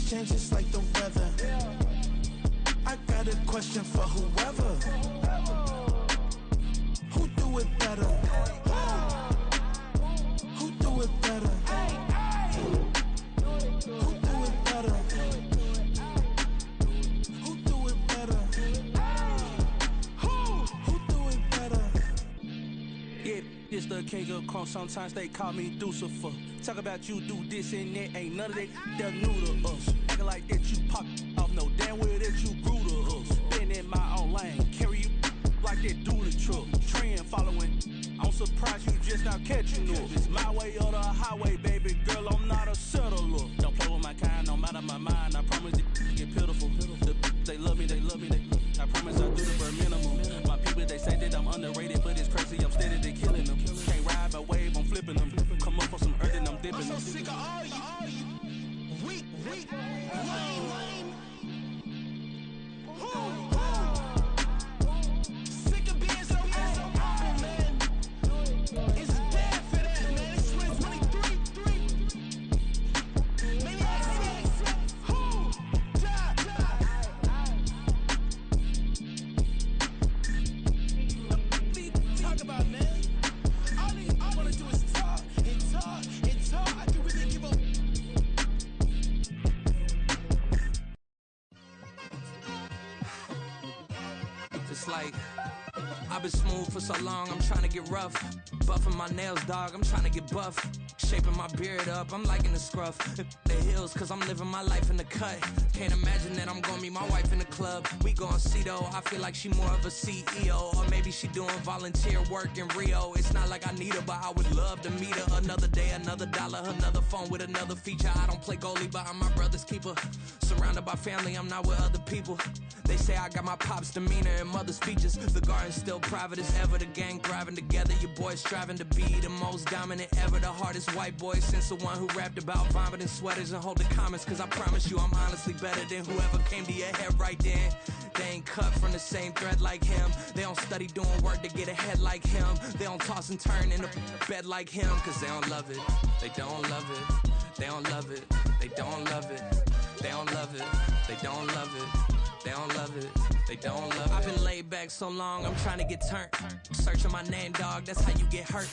changes like the weather. I got a question for whoever. Who do it better? Who do it better? Who do it better? Who do it better? Who do it better? Yeah, it's the king of crunk. Sometimes they call me Lucifer. Talk about you do this and that. Ain't none of that they're new to us. Acting like that you pop off. No damn well that you grew to us. Been in my own lane. Carry you like that do the truck. Trend following. I'm surprised you just not catching up. It's my way or the highway, baby girl. I'm not a settler. Don't play with my kind, no matter my mind. I promise it get pitiful. They love me, they love me, I promise I do the bare minimum. My people, they say that I'm underrated, but it's crazy, I'm steady, they killing them. Can't ride my wave, I'm flipping them. Come up for some earth and I'm dipping them. I'm so sick of all you weak, lame. Sick of being so humble, man. It's bad for that, man. It's 2023. Maybe talk about, man. All I want to do is talk and talk and talk. I can really give up. It's like I've been smooth for so long, I'm trying to get rough. Buffing my nails, dog, I'm trying to get buff. Shaping my beard up, I'm liking the scruff. The hills, cause I'm living my life in the cut. Can't imagine that I'm gonna meet my wife in the club. We gon' see though, I feel like she more of a CEO. Or maybe she doing volunteer work in Rio. It's not like I need her, but I would love to meet her. Another day, another dollar, another phone with another feature. I don't play goalie, but I'm my brother's keeper. Surrounded by family, I'm not with other people. They say I got my pop's demeanor and mother's features. The garden's still private as ever. The gang thriving together. Your boys striving to be the most dominant ever. The hardest white boy since the one who rapped about vomiting sweaters and hold the comments. Cause I promise you I'm honestly better than whoever came to your head right then. They ain't cut from the same thread like him. They don't study doing work to get ahead like him. They don't toss and turn in the bed like him. Cause they don't love it. They don't love it. They don't love it. They don't love it. They don't love it. They don't love it. They don't love it, they don't love it. I've been laid back so long, I'm trying to get turned. Searching my name, dog, that's how you get hurt.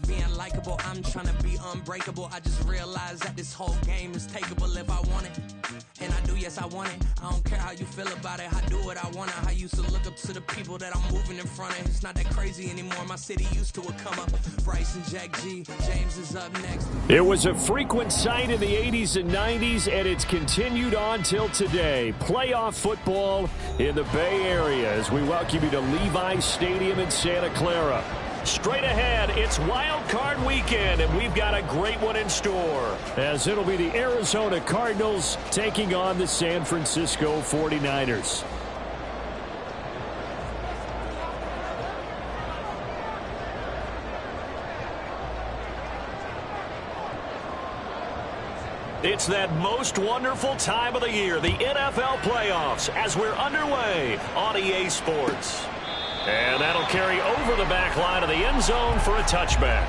Being likable, I'm trying to be unbreakable. I just realized that this whole game is takeable if I want it. And I do, yes, I want it. I don't care how you feel about it, I do what I want it. I used to look up to the people that I'm moving in front of. It's not that crazy anymore, my city used to come up. Bryce and Jack G, James is up next. It was a frequent sight in the 80s and 90s, and it's continued on till today. Playoff football in the Bay Area as we welcome you to Levi's Stadium in Santa Clara. Straight ahead, it's Wild Card Weekend, and we've got a great one in store, as it'll be the Arizona Cardinals taking on the San Francisco 49ers. It's that most wonderful time of the year, the NFL playoffs, as we're underway on EA Sports. And that'll carry over the back line of the end zone for a touchback.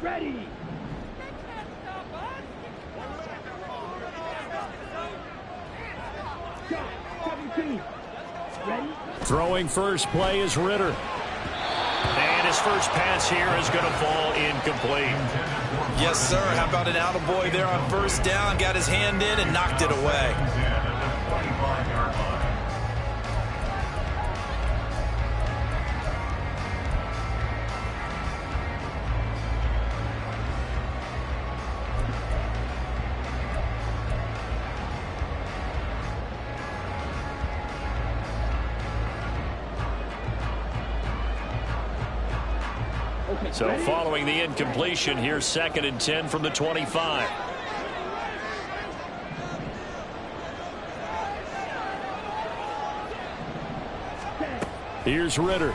Ready. Throwing first play is Ritter. And his first pass here is going to fall incomplete. Yes, sir. How about an attaboy there on first down? Got his hand in and knocked it away. So following the incompletion, here's 2nd and 10 from the 25. Here's Ritter.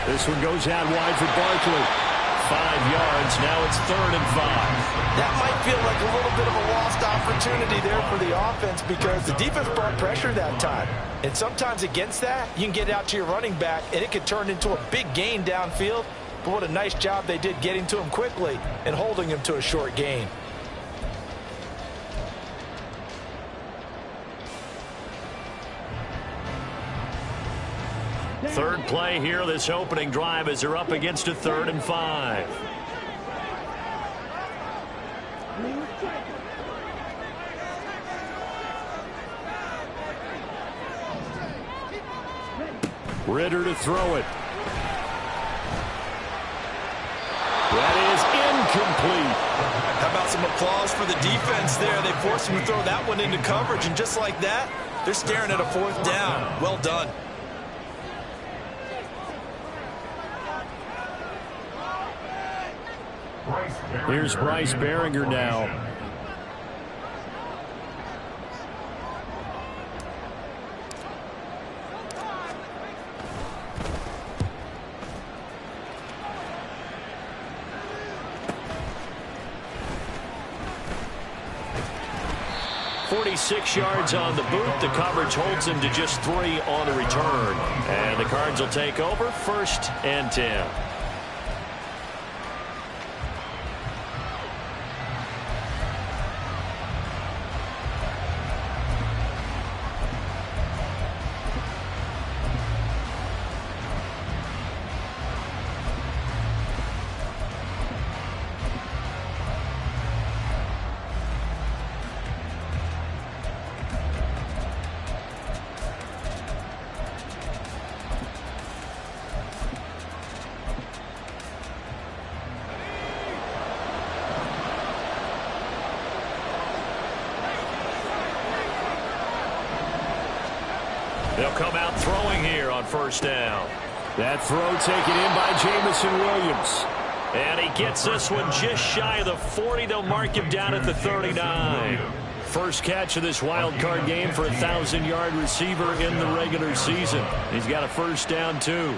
This one goes out wide for Barkley. 5 yards. Now it's 3rd and 5. That might feel like a little bit of a lost opportunity there for the offense because the defense brought pressure that time. And sometimes against that, you can get out to your running back, and it could turn into a big gain downfield. But what a nice job they did getting to him quickly and holding him to a short gain. Third play here, this opening drive as they're up against a 3rd and 5. Ritter to throw it. That is incomplete. How about some applause for the defense there? They forced him to throw that one into coverage, and just like that, they're staring at a 4th down. Well done. Here's Bryce Baringer now. .46 yards on the boot. The coverage holds him to just 3 on the return. And the Cards will take over 1st and 10. They'll come out throwing here on 1st down. That throw taken in by Jameson Williams. And he gets this one just shy of the 40. They'll mark him down at the 39. First catch of this wild card game for a 1,000-yard receiver in the regular season. He's got a 1st down, too.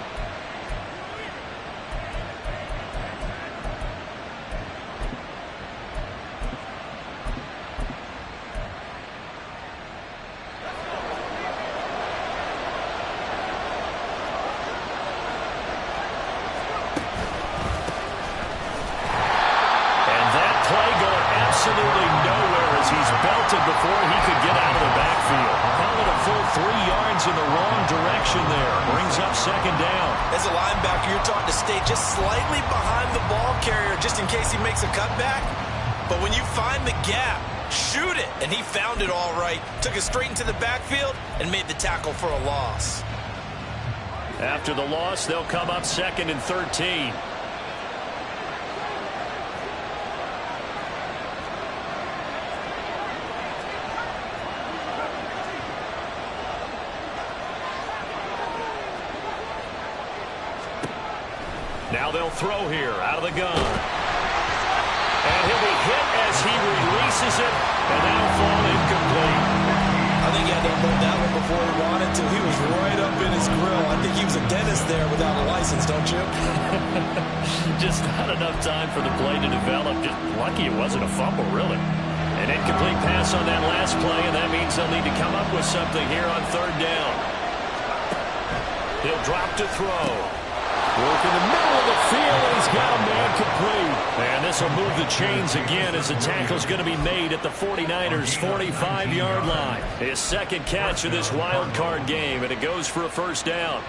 Absolutely nowhere as he's belted before he could get out of the backfield. Call it a full 3 yards in the wrong direction there. Brings up 2nd down. As a linebacker, you're taught to stay just slightly behind the ball carrier just in case he makes a cutback. But when you find the gap, shoot it. And he found it all right. Took it straight into the backfield and made the tackle for a loss. After the loss, they'll come up 2nd and 13. Now they'll throw here out of the gun. And he'll be hit as he releases it, and that'll fall incomplete. I think he had to unload that one before he wanted to. He was right up in his grill. I think he was a dentist there without a license, don't you? Just not enough time for the play to develop. Just lucky it wasn't a fumble, really. An incomplete pass on that last play, and that means they'll need to come up with something here on 3rd down. He'll drop to throw. Work in the middle of the field, and he's got a man complete. And this will move the chains again as the tackle's going to be made at the 49ers' 45-yard line. His 2nd catch of this wild card game, and it goes for a 1st down.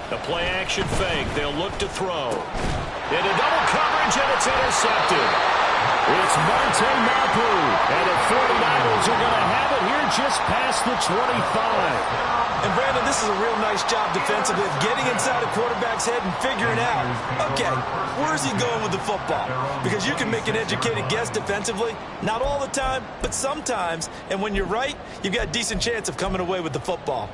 The play-action fake. They'll look to throw. Into double coverage, and it's intercepted. It's Marte Mapu. And the 49ers are going to have it here just past the 25. And Brandon, this is a real nice job defensively of getting inside a quarterback's head and figuring out, okay, where's he going with the football? Because you can make an educated guess defensively, not all the time, but sometimes. And when you're right, you've got a decent chance of coming away with the football.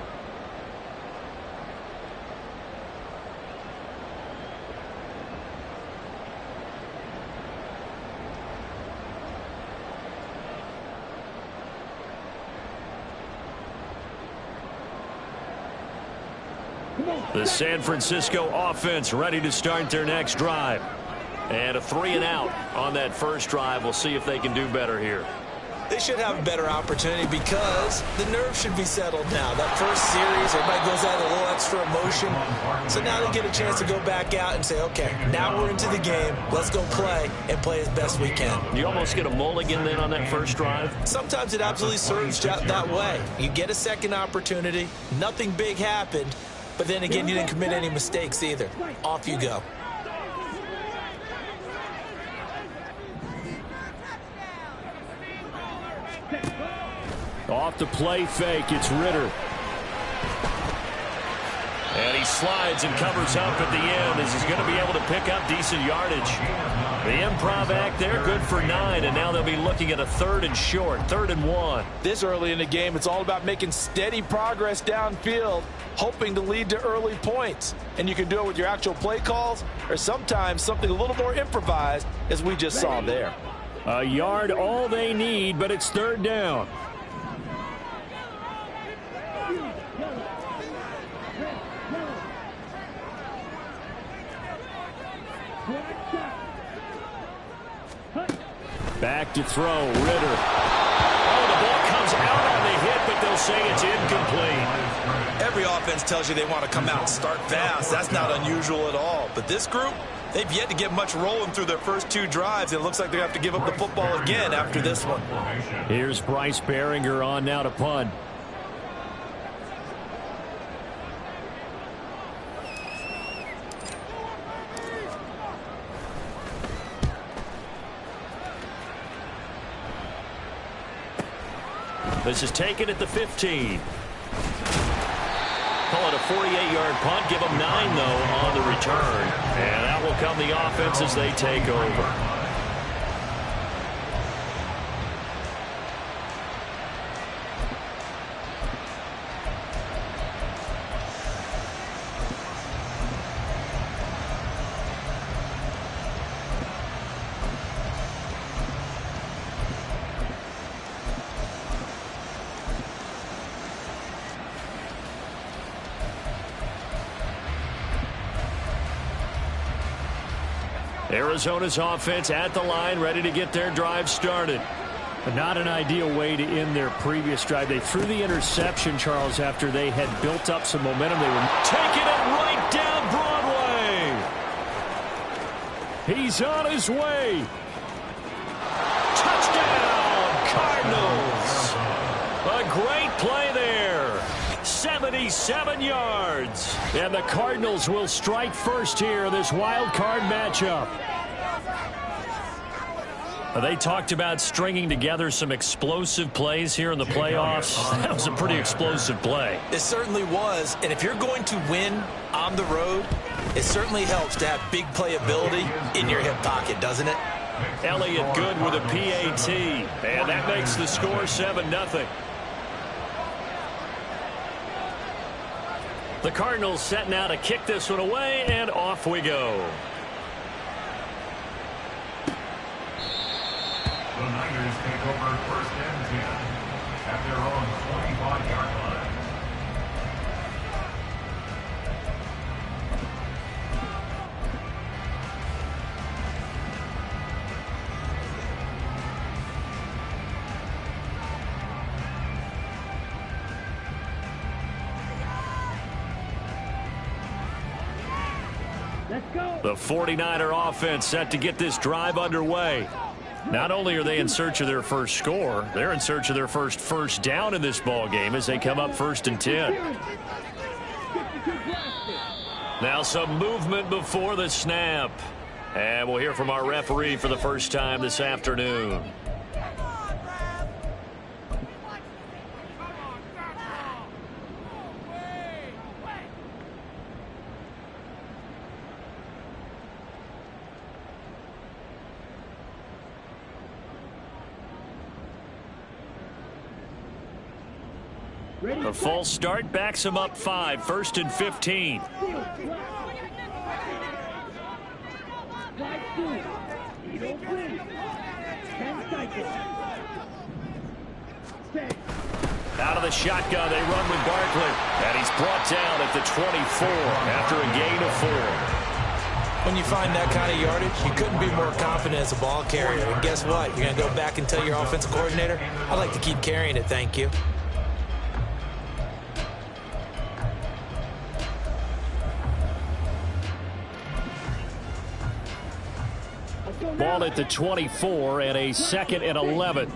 The San Francisco offense ready to start their next drive. And a 3-and-out on that first drive. We'll see if they can do better here. They should have a better opportunity because the nerves should be settled now. That first series, everybody goes out with a little extra emotion. So now they get a chance to go back out and say, okay, now we're into the game. Let's go play and play as best we can. You almost get a mulligan then on that first drive? Sometimes it absolutely serves that way. You get a second opportunity. Nothing big happened. But then again, you didn't commit any mistakes either. Off you go. Off the play fake, it's Ritter. And he slides and covers up at the end as he's going to be able to pick up decent yardage. The improv act there, good for 9, and now they'll be looking at a 3rd and short, 3rd and 1. This early in the game, it's all about making steady progress downfield, hoping to lead to early points. And you can do it with your actual play calls or sometimes something a little more improvised, as we just saw there. A yard all they need, but it's 3rd down. Back to throw, Ritter. Oh, the ball comes out on the hit, but they'll say it's incomplete. Every offense tells you they want to come out and start fast. That's not unusual at all. But this group, they've yet to get much rolling through their first 2 drives. It looks like they have to give up the football again after this one. Here's Bryce Baringer on now to punt. This is taken at the 15. Call it a 48-yard punt. Give them 9, though, on the return. And that will come the offense as they take over. Arizona's offense at the line, ready to get their drive started. But not an ideal way to end their previous drive. They threw the interception, Charles, after they had built up some momentum. They were taking it right down Broadway. He's on his way. Touchdown, Cardinals. A great play there. 77 yards. And the Cardinals will strike first here in this wild card matchup. They talked about stringing together some explosive plays here in the playoffs. That was a pretty explosive play. It certainly was. And if you're going to win on the road, it certainly helps to have big playability in your hip pocket, doesn't it? Elliott good with a PAT. And that makes the score 7-0. The Cardinals set now to kick this one away, and off we go. The Niners take over 1st and 10 at their own 25-yard line. The 49er offense set to get this drive underway. Not only are they in search of their first score, they're in search of their first down in this ball game as they come up 1st and 10. Now some movement before the snap. And we'll hear from our referee for the first time this afternoon. A false start backs him up 5, 1st and 15. Out of the shotgun, they run with Barkley. And he's brought down at the 24 after a gain of 4. When you find that kind of yardage, you couldn't be more confident as a ball carrier. And guess what? You're going to go back and tell your offensive coordinator, I'd like to keep carrying it, thank you. Ball at the 24 and a 2nd and 11.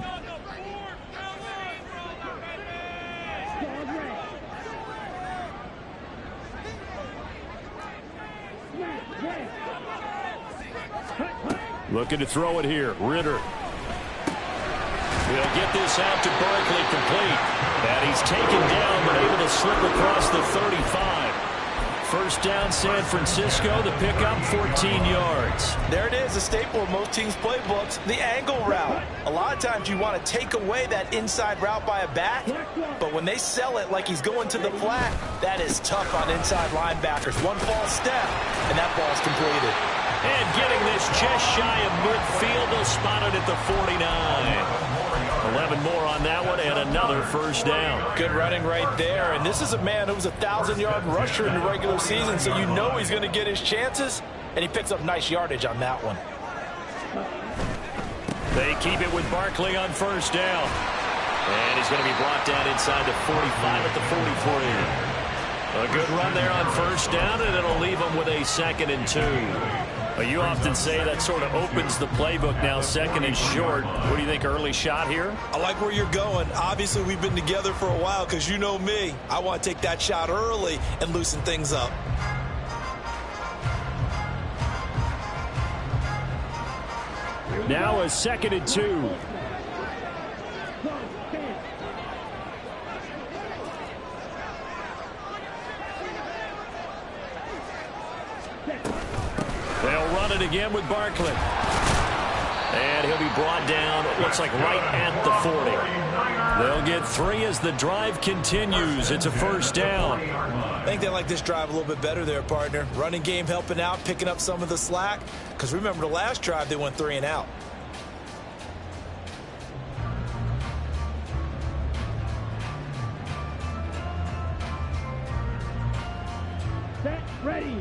Looking to throw it here. Ritter. He'll get this out to Barkley complete. And he's taken down but able to slip across the 35. First down, San Francisco. The pickup, 14 yards. There it is, a staple of most teams' playbooks, the angle route. A lot of times you want to take away that inside route by a back, but when they sell it like he's going to the flat, that is tough on inside linebackers. One false step, and that ball's completed. And getting this just shy of midfield, they'll spot it at the 49. 11 more on that one, and another first down. Good running right there, and this is a man who was a 1,000-yard rusher in the regular season, so you know he's going to get his chances, and he picks up nice yardage on that one. They keep it with Barkley on first down. And he's going to be brought down inside the 45 at the 43. A good run there on first down, and it'll leave him with a 2nd and 2. You often say that sort of opens the playbook now, 2nd and short. What do you think, early shot here? I like where you're going. Obviously, we've been together for a while because you know me. I want to take that shot early and loosen things up. Now a 2nd and 2. They'll run it again with Barkley. And he'll be brought down, it looks like right at the 40. They'll get 3 as the drive continues. It's a first down. I think they like this drive a little bit better there, partner. Running game helping out, picking up some of the slack. Because remember the last drive, they went 3 and out. Set, ready.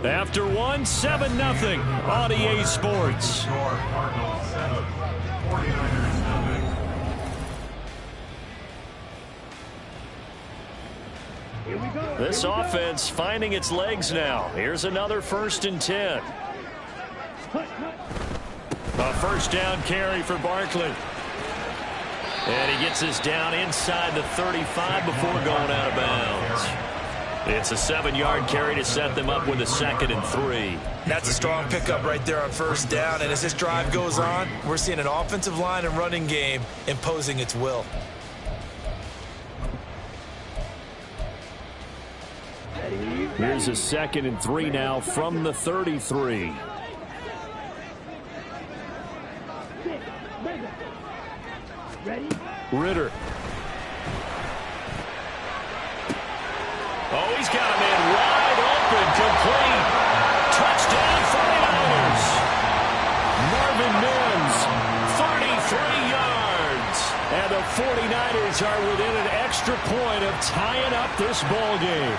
After 1, 7-0 on EA Sports. Cardinals 7, 49ers 7. This offense finding its legs now. Here's another 1st and 10. A first down carry for Barkley. And he gets us down inside the 35 before going out of bounds. It's a 7-yard carry to set them up with a 2nd and 3. That's a strong pickup right there on first down. And as this drive goes on, we're seeing an offensive line and running game imposing its will. Here's a 2nd and 3 now from the 33. Ritter. Oh, he's got a man wide open, complete. Touchdown, 49ers. Marvin Mims, 33 yards. And the 49ers are within an extra point of tying up this ball game.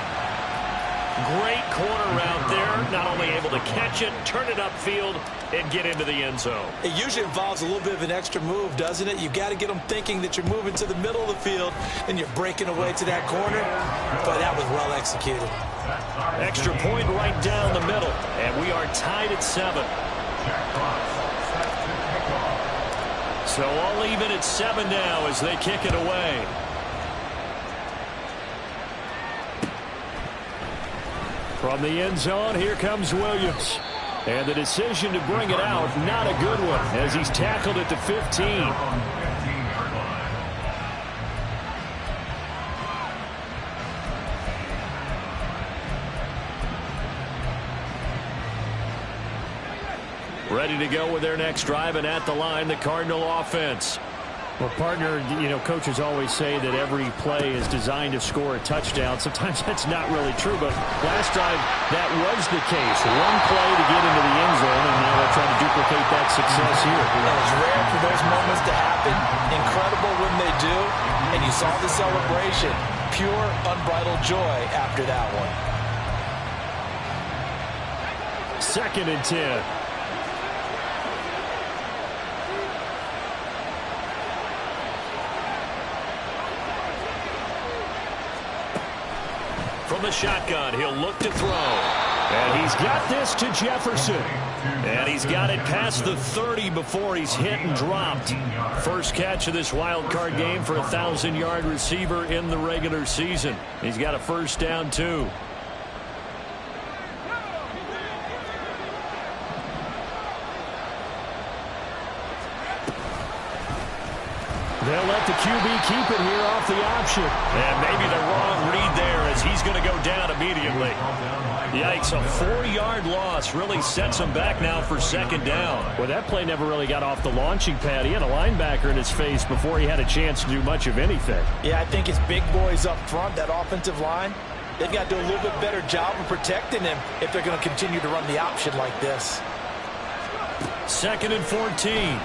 Great corner route there. Not only able to catch it, turn it upfield, and get into the end zone. It usually involves a little bit of an extra move, doesn't it? You've got to get them thinking that you're moving to the middle of the field and you're breaking away to that corner. But that was well executed. Extra point right down the middle. And we are tied at 7. So all even at 7 now as they kick it away. From the end zone, here comes Williams. And the decision to bring it out, not a good one, as he's tackled at the 15. Ready to go with their next drive, and at the line, the Cardinal offense. Well, partner, coaches always say that every play is designed to score a touchdown. Sometimes that's not really true, but last time that was the case. One play to get into the end zone, and now they're trying to duplicate that success here. It's rare for those moments to happen. Incredible when they do. And you saw the celebration. Pure, unbridled joy after that one. 2nd and 10. From the shotgun, he'll look to throw. And he's got this to Jefferson. And he's got it past the 30 before he's hit and dropped. First catch of this wild card game for a 1,000-yard receiver in the regular season. He's got a first down, too. They'll let the QB keep it here off the option. And maybe the wrong read there as he's going to go down immediately. Yikes, a 4-yard loss really sets him back now for 2nd down. Well, that play never really got off the launching pad. He had a linebacker in his face before he had a chance to do much of anything. Yeah, I think his big boys up front, that offensive line, they've got to do a little bit better job of protecting him if they're going to continue to run the option like this. 2nd and 14.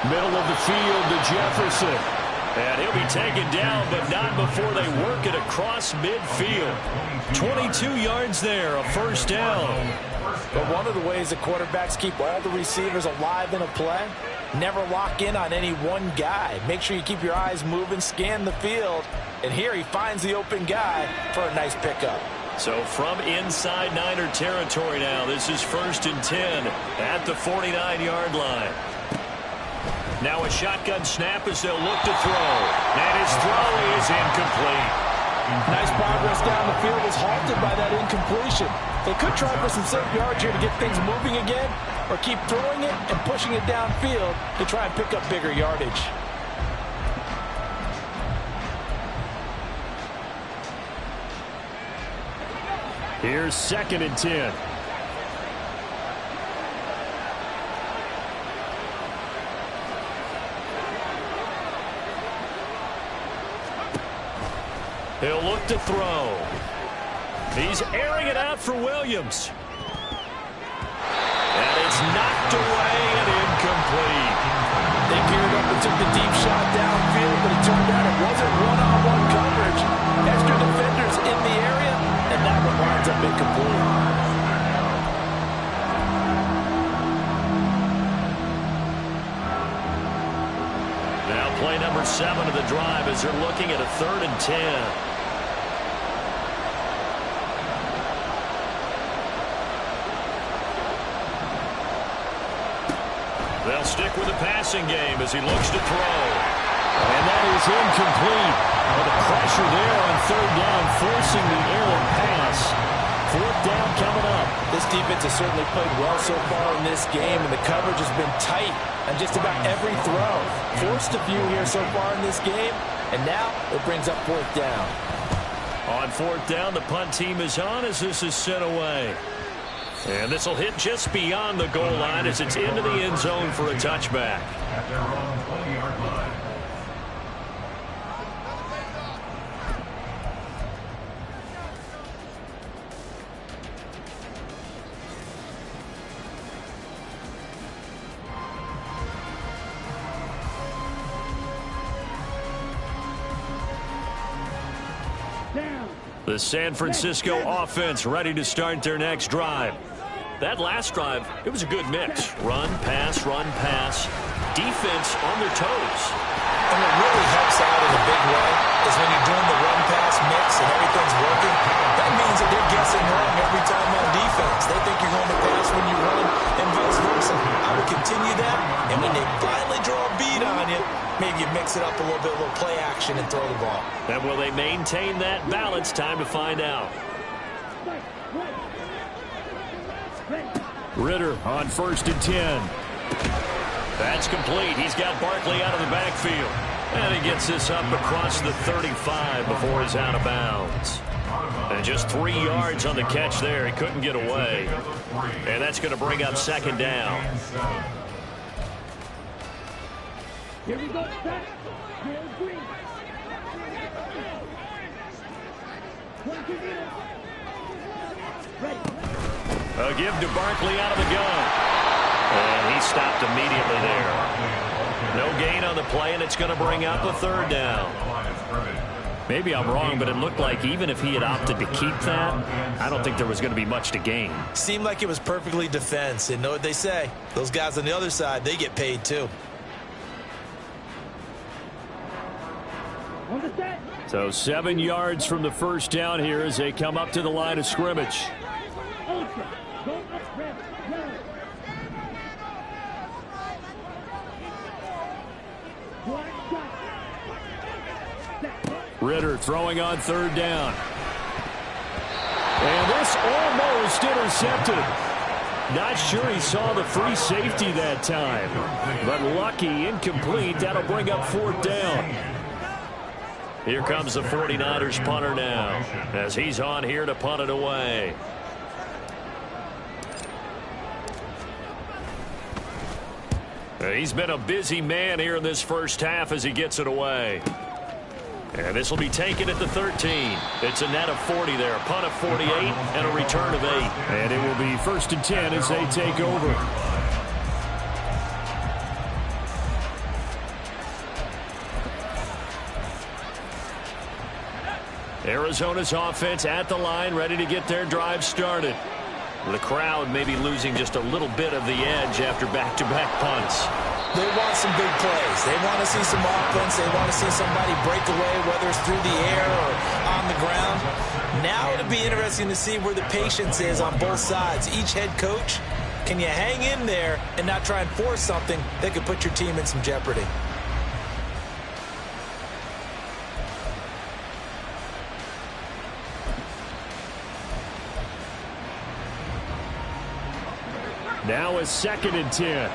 Middle of the field to Jefferson. And he'll be taken down, but not before they work it across midfield. 22 yards there, a first down. But one of the ways the quarterbacks keep all the receivers alive in a play, never lock in on any one guy. Make sure you keep your eyes moving, scan the field. And here he finds the open guy for a nice pickup. So from inside Niner territory now, this is 1st and 10 at the 49-yard line. Now a shotgun snap as they'll look to throw. And his throw is incomplete. Nice progress down the field was halted by that incompletion. They could try for some safe yards here to get things moving again, or keep throwing it and pushing it downfield to try and pick up bigger yardage. Here's 2nd and 10. He'll look to throw. He's airing it out for Williams. And it's knocked away and incomplete. They geared up and took the deep shot downfield, but it turned out it wasn't one-on-one coverage. Extra defenders in the area, and that one winds up incomplete. Now play number 7 of the drive as they're looking at a 3rd and 10. They'll stick with the passing game as he looks to throw. And that is incomplete. Well, the pressure there on 3rd down, forcing the errant pass. 4th down coming up. This defense has certainly played well so far in this game, and the coverage has been tight on just about every throw. Forced a few here so far in this game, and now it brings up 4th down. On 4th down, the punt team is on as this is sent away. And this will hit just beyond the goal line as it's into the end zone for a touchback. At their own 20-yard line. The San Francisco offense ready to start their next drive. That last drive, it was a good mix. Run, pass, defense on their toes. And what really helps out in a big way is when you're doing the run-pass mix and everything's working, that means that they're guessing wrong every time on defense. They think you're going to pass when you run and vice versa. I would continue that, and when they finally draw a beat on you, maybe you mix it up a little bit, a little play action, and throw the ball. And will they maintain that balance? Time to find out. Ritter on 1st and 10. That's complete. He's got Barkley out of the backfield. And he gets this up across the 35 before he's out of bounds. And just 3 yards on the catch there. He couldn't get away. And that's going to bring up second down. Here we go, set. Green. A give to Barkley out of the gun. And he stopped immediately there. No gain on the play, and it's going to bring up a third down. Maybe I'm wrong, but it looked like even if he had opted to keep that, I don't think there was going to be much to gain. Seemed like it was perfectly defense. And know what they say? Those guys on the other side, they get paid too. So 7 yards from the first down here as they come up to the line of scrimmage. Ritter throwing on third down. And this almost intercepted. Not sure he saw the free safety that time. But lucky, incomplete. That'll bring up fourth down. Here comes the 49ers punter now as he's on here to punt it away. He's been a busy man here in this first half as he gets it away. And this will be taken at the 13. It's a net of 40 there. A punt of 48 and a return of 8. And it will be 1st and 10 as they take over. Arizona's offense at the line, ready to get their drive started. The crowd may be losing just a little bit of the edge after back-to-back punts. They want some big plays. They want to see some offense. They want to see somebody break away, whether it's through the air or on the ground. Now it'll be interesting to see where the patience is on both sides. Each head coach, can you hang in there and not try and force something that could put your team in some jeopardy? Now a 2nd and 10.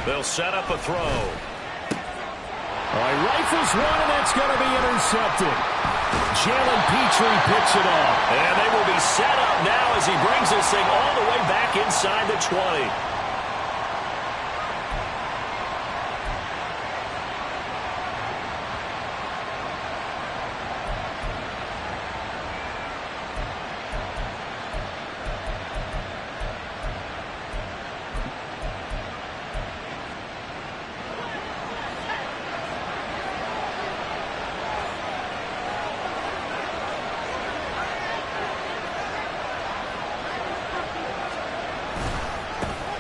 They'll set up a throw. Rifles one, and that's going to be intercepted. Jalen Petrie picks it off. And they will be set up now as he brings this thing all the way back inside the 20.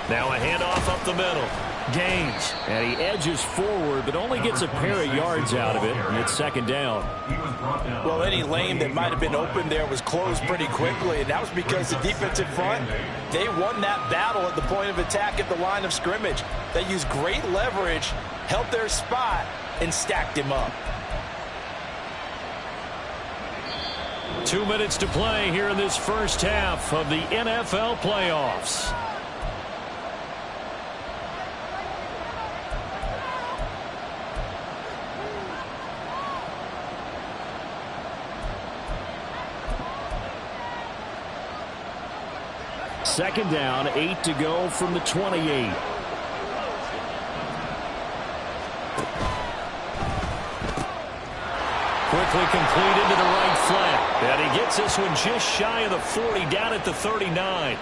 Now a handoff up the middle. Gaines. And he edges forward, but only gets a pair of yards out of it, and it's 2nd down. Well, any lane that might have been open there was closed pretty quickly, and that was because the defensive front, they won that battle at the point of attack at the line of scrimmage. They used great leverage, held their spot, and stacked him up. 2 minutes to play here in this first half of the NFL playoffs. Second down, 8 to go from the 28. Quickly completed to the right flat. And he gets this one just shy of the 40, down at the 39.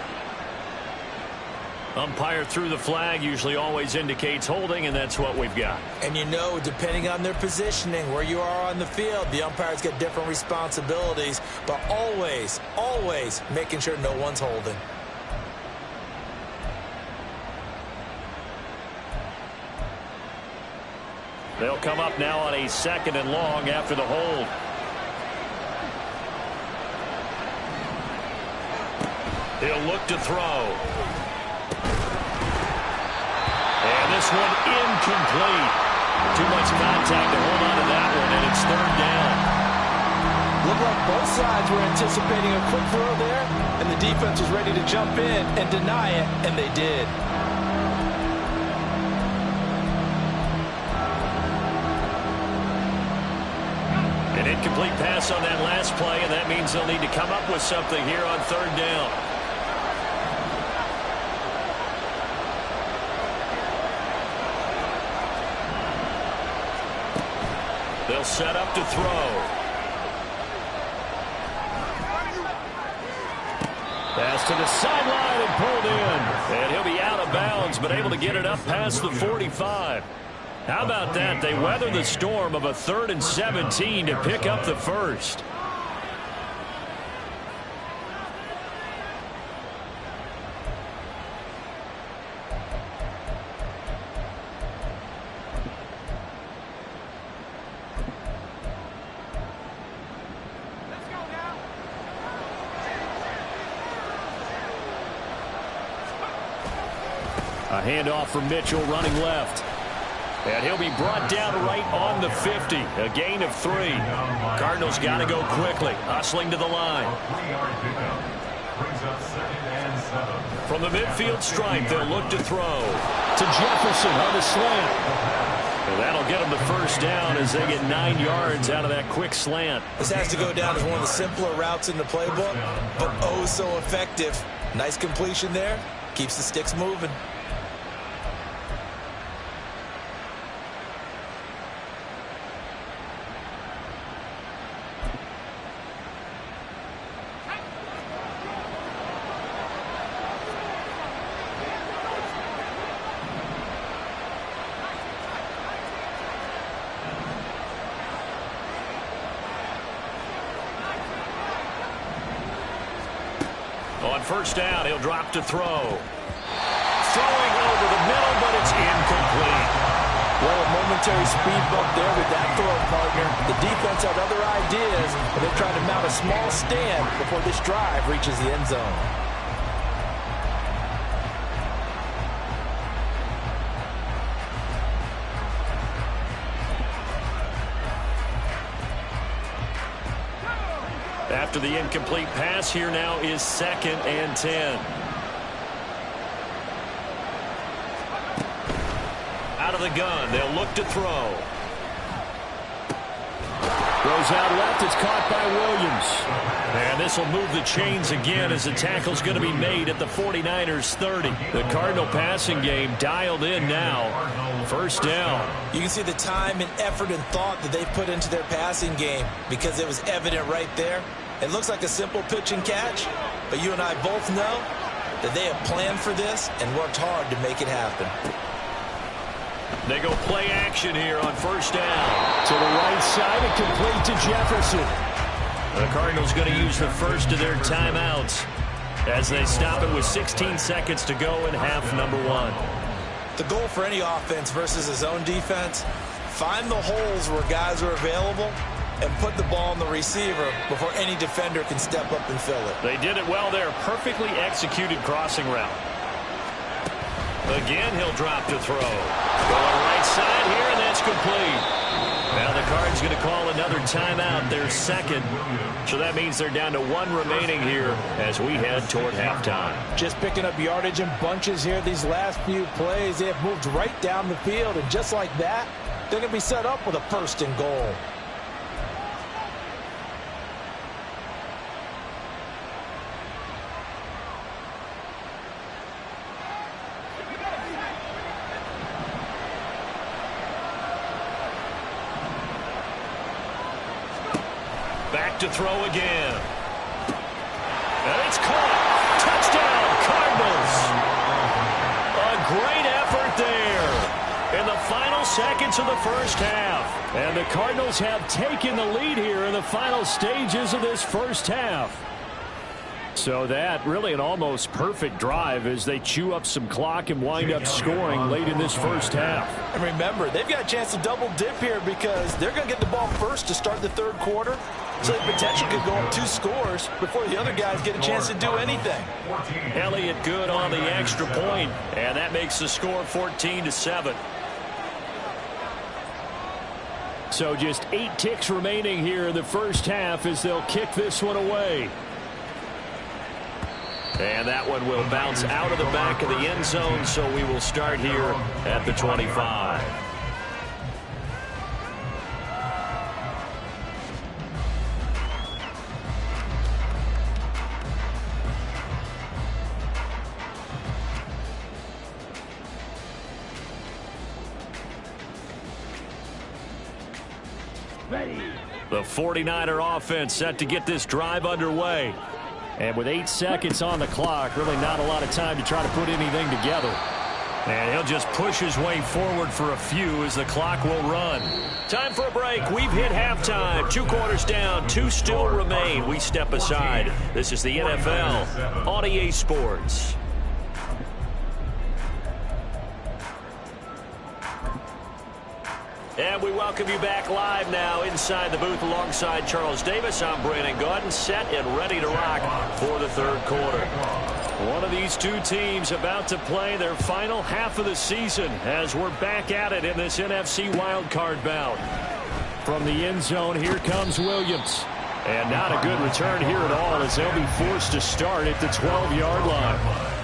Umpire threw the flag, usually always indicates holding, and that's what we've got. And you know, depending on their positioning, where you are on the field, the umpires get different responsibilities, but always, always making sure no one's holding. They'll come up now on a 2nd and long after the hold. He'll look to throw. And this one incomplete. Too much contact to hold on to that one, and it's 3rd down. Looked like both sides were anticipating a quick throw there, and the defense was ready to jump in and deny it, and they did. An incomplete pass on that last play, and that means they'll need to come up with something here on third down. They'll set up to throw. Pass to the sideline and pulled in. And he'll be out of bounds, but able to get it up past the 45. How about that? They weather the storm of a 3rd and 17 to pick up the first. A handoff from Mitchell running left. And he'll be brought down right on the 50. A gain of 3. Cardinals got to go quickly. Hustling to the line. From the midfield stripe, they'll look to throw. To Jefferson on the slant. And that'll get them the first down as they get 9 yards out of that quick slant. This has to go down as one of the simpler routes in the playbook, but oh so effective. Nice completion there. Keeps the sticks moving. On first down, he'll drop to throw. Throwing over the middle, but it's incomplete. Well, a momentary speed bump there with that throw, partner. The defense had other ideas, but they're trying to mount a small stand before this drive reaches the end zone. After the incomplete pass, here now is 2nd and 10. Out of the gun, they'll look to throw. Goes out left, it's caught by Williams. And this will move the chains again as the tackle's going to be made at the 49ers 30. The Cardinal passing game dialed in now. First down. You can see the time and effort and thought that they put into their passing game because it was evident right there. It looks like a simple pitch and catch, but you and I both know that they have planned for this and worked hard to make it happen. They go play action here on first down. To the right side and complete to Jefferson. The Cardinals going to use the first of their timeouts as they stop it with 16 seconds to go in half number 1. The goal for any offense versus a zone defense, find the holes where guys are available and put the ball on the receiver before any defender can step up and fill it. They did it well there. Perfectly executed crossing route. Again, he'll drop to throw. Going right side here, and that's complete. Now the Cards going to call another timeout, their second. So that means they're down to 1 remaining here as we head toward halftime. Just picking up yardage in bunches here these last few plays. They have moved right down the field, and just like that, they're going to be set up with a 1st and goal. Back to throw again. And it's caught. Touchdown, Cardinals. A great effort there in the final seconds of the first half. And the Cardinals have taken the lead here in the final stages of this first half. So that really an almost perfect drive as they chew up some clock and wind up scoring late in this first half. And remember, they've got a chance to double dip here because they're going to get the ball first to start the 3rd quarter. So the potential could go up 2 scores before the other guys get a chance to do anything. Elliott good on the extra point, and that makes the score 14-7. So just 8 ticks remaining here in the first half as they'll kick this one away. And that one will bounce out of the back of the end zone, so we will start here at the 25. The 49er offense set to get this drive underway. And with 8 seconds on the clock, really not a lot of time to try to put anything together. And he'll just push his way forward for a few as the clock will run. Time for a break. We've hit halftime. 2 quarters down, 2 still remain. We step aside. This is the NFL on EA Sports. And we welcome you back live now inside the booth alongside Charles Davis. I'm Brandon Gaudin, set and ready to rock for the third quarter. One of these 2 teams about to play their final half of the season as we're back at it in this NFC wildcard bout. From the end zone, here comes Williams. And not a good return here at all as they'll be forced to start at the 12-yard line.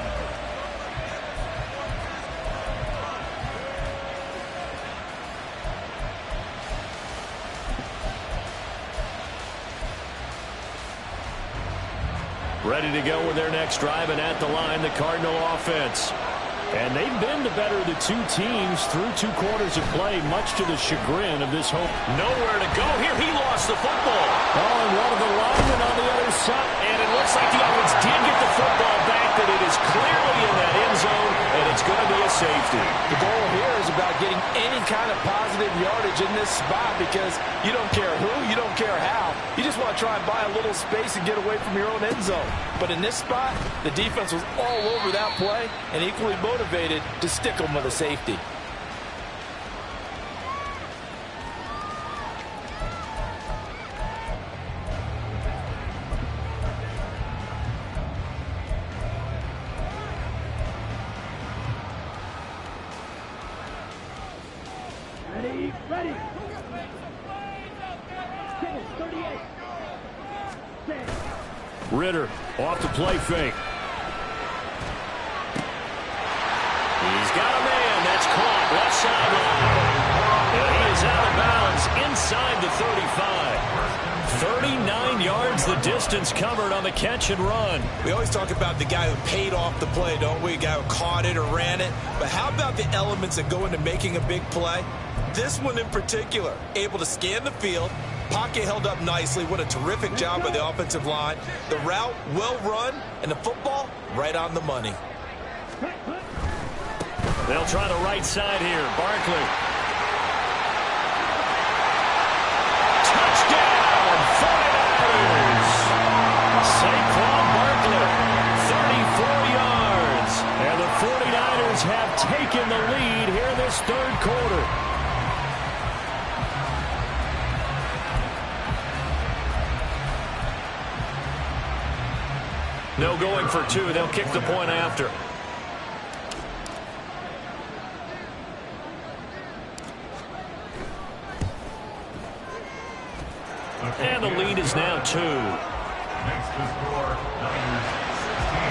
Ready to go with their next drive, and at the line, the Cardinal offense. And they've been the better of the 2 teams through 2 quarters of play, much to the chagrin of this home. Nowhere to go here. He lost the football. Oh, and one of the linemen on the other side. And it looks like the offense did get the football back, but it is clearly in that end zone, and it's going to be a safety. The goal here is about getting any kind of positive yardage in this spot because you don't care who, you don't care how. You just want to try and buy a little space and get away from your own end zone. But in this spot, the defense was all over that play and equally motivated to stick them with a safety. Ready. Ritter off the play fake. He's got a man. That's caught. Left sideline. And he is out of bounds inside the 35. 39 yards the distance covered on the catch and run. We always talk about the guy who paid off the play, don't we? The guy who caught it or ran it. But how about the elements that go into making a big play? This one in particular, able to scan the field, pocket held up nicely. What a terrific job by the offensive line. The route well run, and the football right on the money. They'll try the right side here. Barkley. Touchdown, 49ers. Saquon Barkley, 34 yards. And the 49ers have taken the lead here in this third quarter. No going for 2. They'll kick the point after. And the lead is now 2. Makes the score Niners 16,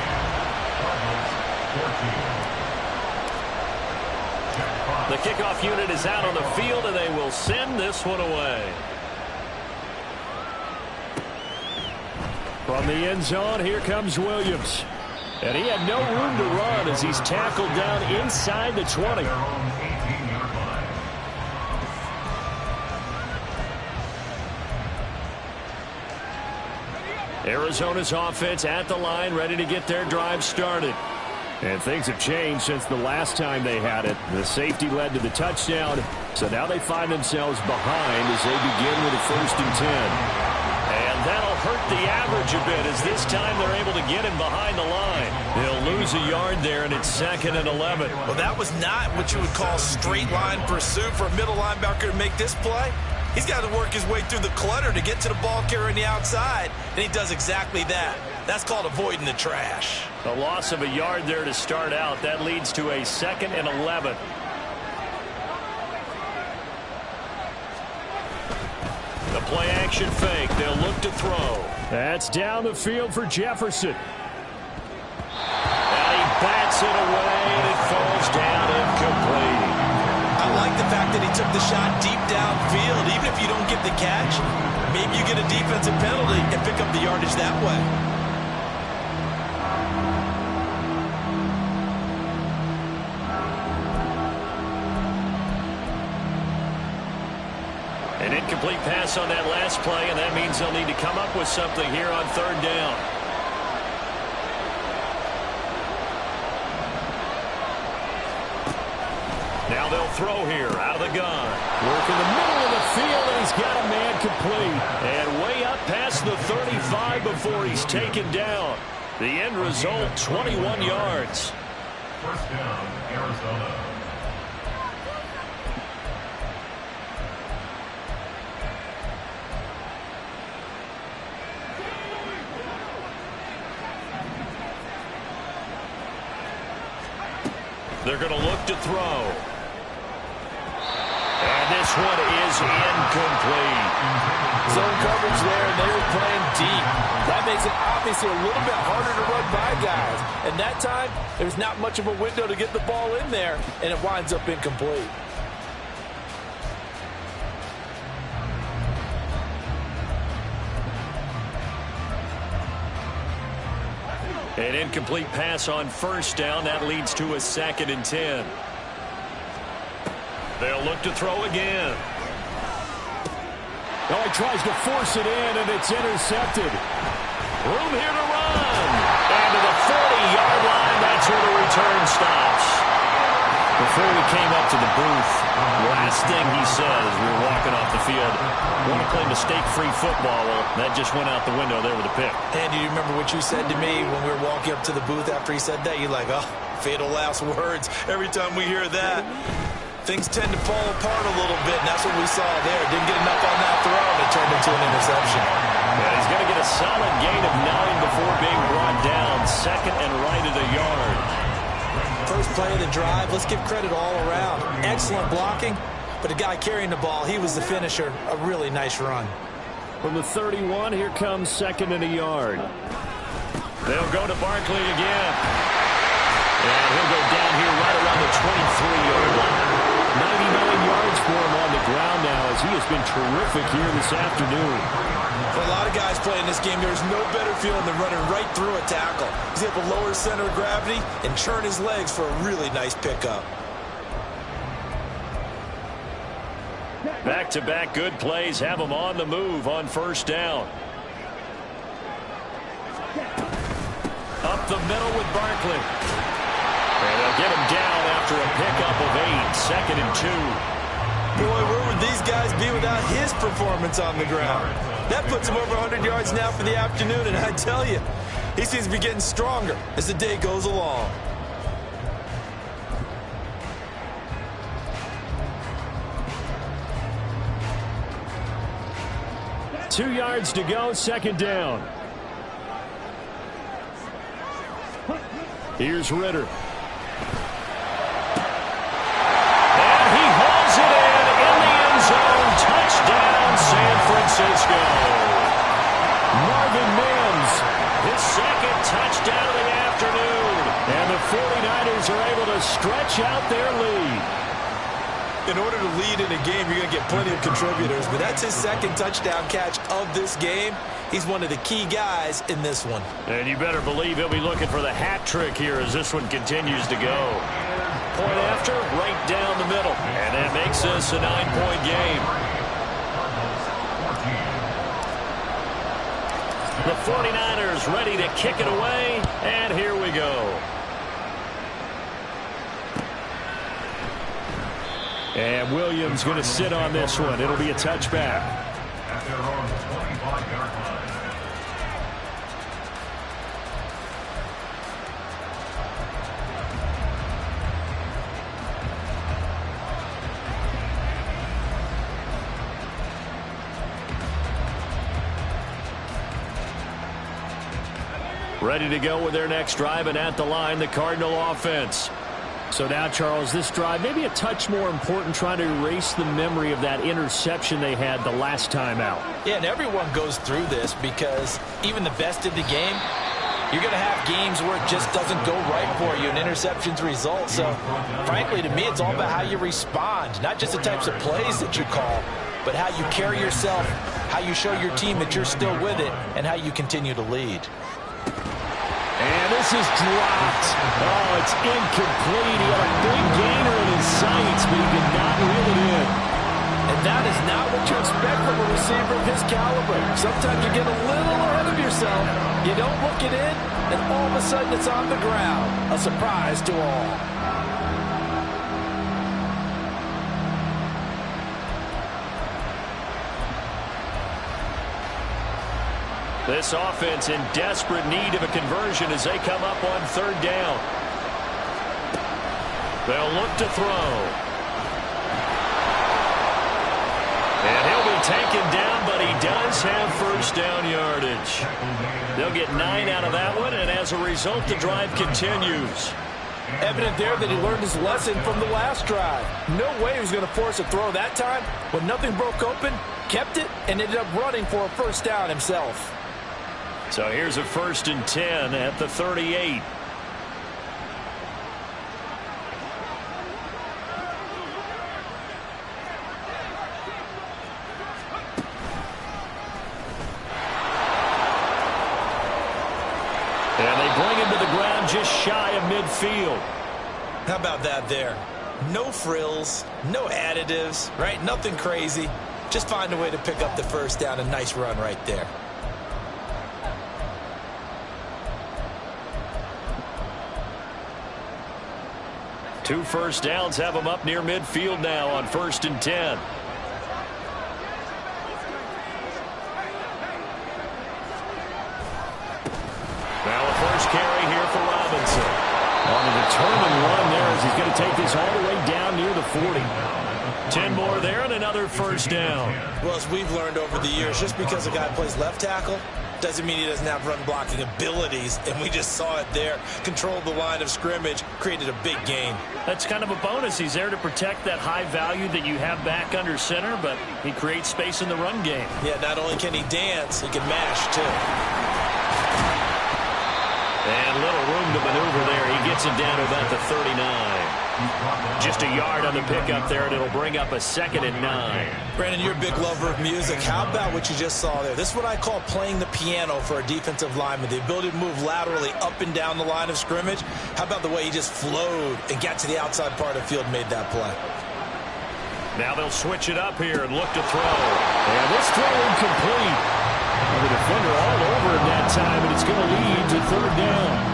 Cardinals 14. The kickoff unit is out on the field, and they will send this one away. From the end zone, here comes Williams. And he had no room to run as he's tackled down inside the 20. Their own 18-yard line. Arizona's offense at the line, ready to get their drive started. And things have changed since the last time they had it. The safety led to the touchdown, so now they find themselves behind as they begin with a 1st and 10. And that'll hurt the average a bit as this time they're able to get him behind the line. They'll lose a yard there, and it's 2nd and 11. Well, that was not what you would call straight line pursuit for a middle linebacker to make this play. He's got to work his way through the clutter to get to the ball carrier on the outside, and he does exactly that. That's called avoiding the trash. The loss of a yard there to start out. That leads to a 2nd and 11. Play-action fake. They'll look to throw. That's down the field for Jefferson. And he bats it away, and it falls down incomplete. I like the fact that he took the shot deep downfield. Even if you don't get the catch, maybe you get a defensive penalty and pick up the yardage that way. An incomplete pass on that last play, and that means they'll need to come up with something here on third down. Now they'll throw here out of the gun. Work in the middle of the field, and he's got a man complete. And way up past the 35 before he's taken down. The end result, 21 yards. First down, Arizona. They're going to look to throw. And this one is incomplete. Zone coverage there, and they were playing deep. That makes it obviously a little bit harder to run by guys. And that time, there's not much of a window to get the ball in there, and it winds up incomplete. An incomplete pass on first down. That leads to a 2nd and 10. They'll look to throw again. Oh, he tries to force it in, and it's intercepted. Room here to run. And to the 40-yard line, that's where the return stops. Before we came up to the booth, last thing he said as we were walking off the field, want to play mistake-free football. Well, that just went out the window there with a pick. And do you remember what you said to me when we were walking up to the booth after he said that? You're like, oh, fatal last words. Every time we hear that, things tend to fall apart a little bit, and that's what we saw there. Didn't get enough on that throw, and it turned into an interception. Yeah, he's going to get a solid gain of 9 before being brought down. 2nd and right at a yard. First play of the drive, let's give credit all around. Excellent blocking, but the guy carrying the ball, he was the finisher. A really nice run. From the 31, here comes 2nd and a yard. They'll go to Barkley again. And he'll go down here right around the 23-yard line. 99 yards for him on the ground now as he has been terrific here this afternoon. For a lot of guys playing this game, there's no better feeling than running right through a tackle. He's able to lower his center of gravity and churn his legs for a really nice pickup. Back-to-back good plays have him on the move on first down. Up the middle with Barkley. And they'll get him down after a pickup of 8, 2nd and 2. Boy, where would these guys be without his performance on the ground? That puts him over 100 yards now for the afternoon, and I tell you, he seems to be getting stronger as the day goes along. Two yards to go, 2nd down. Here's Ritter. And he hauls it in the end zone. Touchdown, San Francisco. Marvin Mims, His 2nd touchdown of the afternoon. and the 49ers are able to stretch out their lead. In order to lead in a game, you're going to get plenty of contributors, but that's his 2nd touchdown catch of this game. He's one of the key guys in this one. And you better believe he'll be looking for the hat trick here as this one continues to go. Point after, right down the middle. And that makes this a 9-point game. The 49ers ready to kick it away, and here we go. And Williams going to sit on this one. It'll be a touchback. At their own 25-yard line. Ready to go with their next drive, and at the line, the Cardinal offense. So now, Charles, this drive maybe a touch more important, trying to erase the memory of that interception they had the last time out. Yeah, and everyone goes through this because even the best of the game, you're going to have games where it just doesn't go right for you, and interceptions result. So, frankly, to me, it's all about how you respond, not just the types of plays that you call, but how you carry yourself, how you show your team that you're still with it, and how you continue to lead. And this is dropped. Oh, it's incomplete. He had a big gainer in his sights, but he did not reel it in. And that is not what you expect from a receiver of his caliber. Sometimes you get a little ahead of yourself. You don't look it in, and all of a sudden it's on the ground. A surprise to all. This offense in desperate need of a conversion as they come up on third down. They'll look to throw. And he'll be taken down, but he does have first down yardage. They'll get 9 out of that one, and as a result, the drive continues. Evident there that he learned his lesson from the last drive. No way he was going to force a throw that time. When nothing broke open, kept it, and ended up running for a first down himself. So here's a 1st and 10 at the 38. And they bring him to the ground just shy of midfield. How about that there? No frills, no additives, right? Nothing crazy. Just find a way to pick up the first down. A nice run right there. Two first downs have them up near midfield now on 1st and 10. Now a first carry here for Robinson. On a determined run there as he's going to take this all the way down near the 40. 10 more there and another first down. Well, as we've learned over the years, just because a guy plays left tackle doesn't mean he doesn't have run blocking abilities, and we just saw it there. Controlled the line of scrimmage, created a big gain. That's kind of a bonus. He's there to protect that high value that you have back under center, but he creates space in the run game. Yeah, not only can he dance, he can mash, too. And little room to maneuver there. He gets it down to about the 39. Just a yard on the pickup there, and it'll bring up a 2nd and 9. Brandon, you're a big lover of music. How about what you just saw there? This is what I call playing the piano for a defensive lineman, the ability to move laterally up and down the line of scrimmage. How about the way he just flowed and got to the outside part of the field and made that play? Now they'll switch it up here and look to throw. And this throw incomplete. The defender all over him that time, and it's going to lead to 3rd down.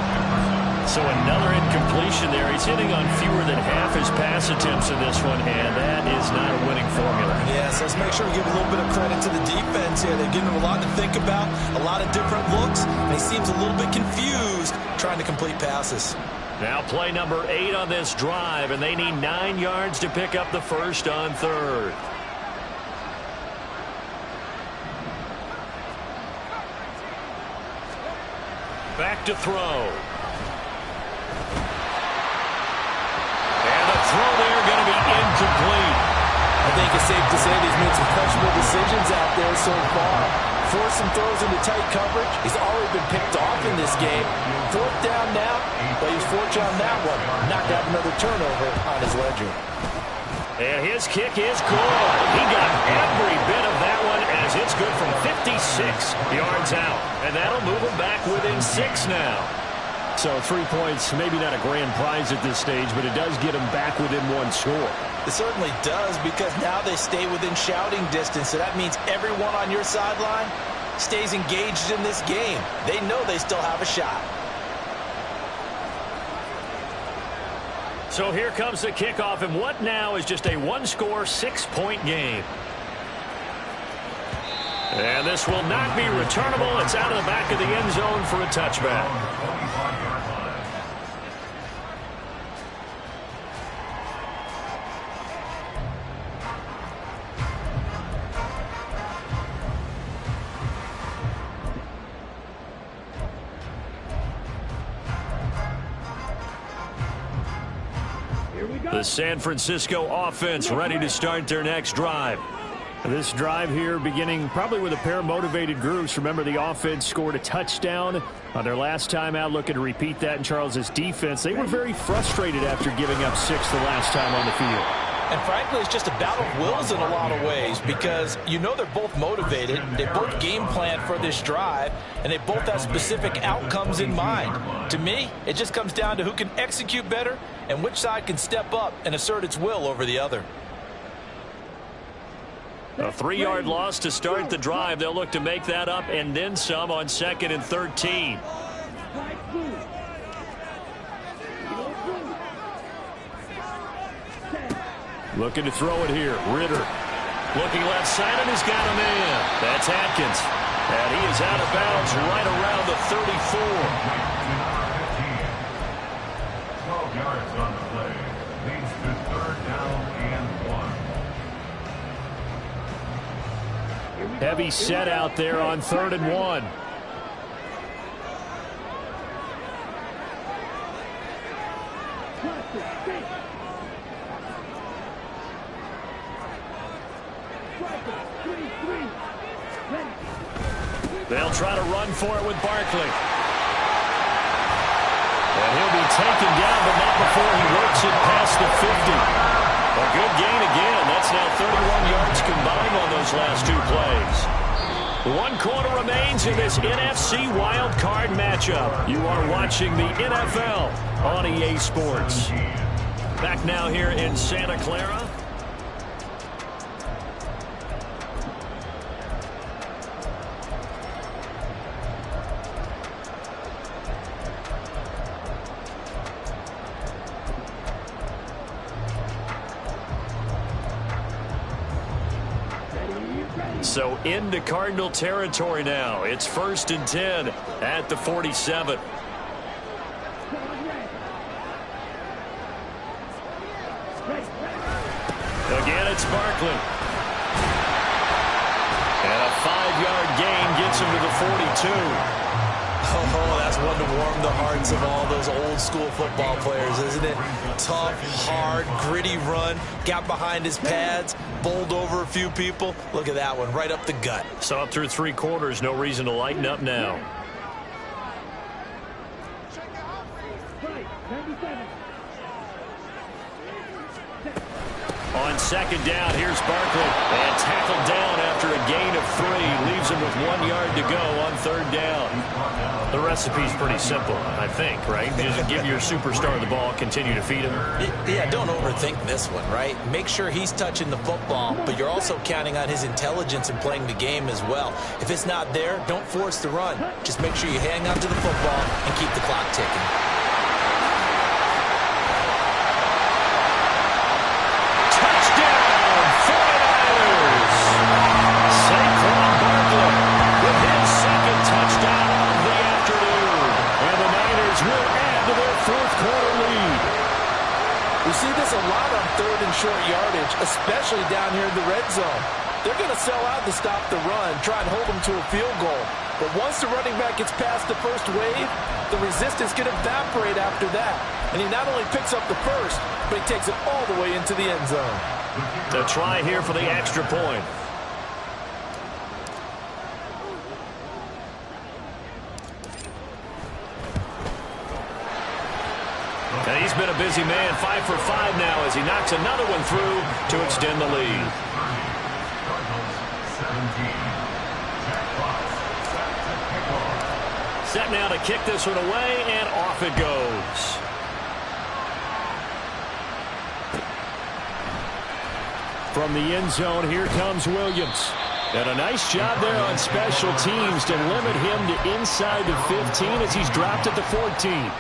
So another incompletion there. He's hitting on fewer than half his pass attempts in this one, and that is not a winning formula. Yes, let's make sure we give a little bit of credit to the defense here. They're giving him a lot to think about, a lot of different looks, and he seems a little bit confused trying to complete passes. Now play number 8 on this drive, and they need 9 yards to pick up the first on 3rd. Back to throw. And the throw there going to be incomplete. I think it's safe to say that he's made some questionable decisions out there so far. Forced some throws into tight coverage. He's already been picked off in this game. 4th down now, but he's fortunate on that one. Not to have another turnover on his ledger. And his kick is good. He got every bit of that one as it's good from 56 yards out. And that'll move him back within 6 now. So 3 points, maybe not a grand prize at this stage, but it does get him back within 1 score. It certainly does, because now they stay within shouting distance. So that means everyone on your sideline stays engaged in this game. They know they still have a shot. So here comes the kickoff, and what now is just a 1-score, 6-point game. And this will not be returnable. It's out of the back of the end zone for a touchback. The San Francisco offense ready to start their next drive. This drive here beginning probably with a pair of motivated groups. Remember, the offense scored a touchdown on their last time out, looking to repeat that in Charles' defense. They were very frustrated after giving up 6 the last time on the field. And frankly, it's just a battle of wills in a lot of ways because you know they're both motivated, they both game plan for this drive, and they both have specific outcomes in mind. To me, it just comes down to who can execute better and which side can step up and assert its will over the other. A 3-yard loss to start the drive. They'll look to make that up and then some on 2nd and 13. Looking to throw it here. Ritter looking left side and he's got him in. That's Atkins. And he is out of bounds right around the 34. 12 yards on the play. Leads to 3rd down and 1. Heavy set out there on 3rd and 1. They'll try to run for it with Barkley. And he'll be taken down, but not before he works it past the 50. A good gain again. That's now 31 yards combined on those last 2 plays. 1 quarter remains in this NFC Wild Card matchup. You are watching the NFL on EA Sports. Back now here in Santa Clara. So into Cardinal territory now. It's 1st and 10 at the 47. Again, it's Barkley. And a 5-yard gain gets him to the 42. Oh, that's one to warm the hearts of all those old school football players, isn't it? Tough, hard, gritty run, got behind his pads, bowled over a few people. Look at that one, right up the gut. So up through 3 quarters, no reason to lighten up now. On 2nd down, here's Barkley. And tackled down after a gain of 3. Leaves him with 1 yard to go on 3rd down. The recipe's pretty simple, I think, right? Just give your superstar the ball, continue to feed him. Yeah, don't overthink this one, right? Make sure he's touching the football, but you're also counting on his intelligence in playing the game as well. If it's not there, don't force the run. Just make sure you hang on to the football and keep the clock ticking. We see this a lot on 3rd and short yardage, especially down here in the red zone. They're going to sell out to stop the run, try and hold them to a field goal. But once the running back gets past the first wave, the resistance can evaporate after that. And he not only picks up the first, but he takes it all the way into the end zone. The try here for the extra point. And he's been a busy man, 5 for 5 now as he knocks another one through to extend the lead. Set now to kick this one away, and off it goes. From the end zone, here comes Williams. And a nice job there on special teams to limit him to inside the 15 as he's dropped at the 14.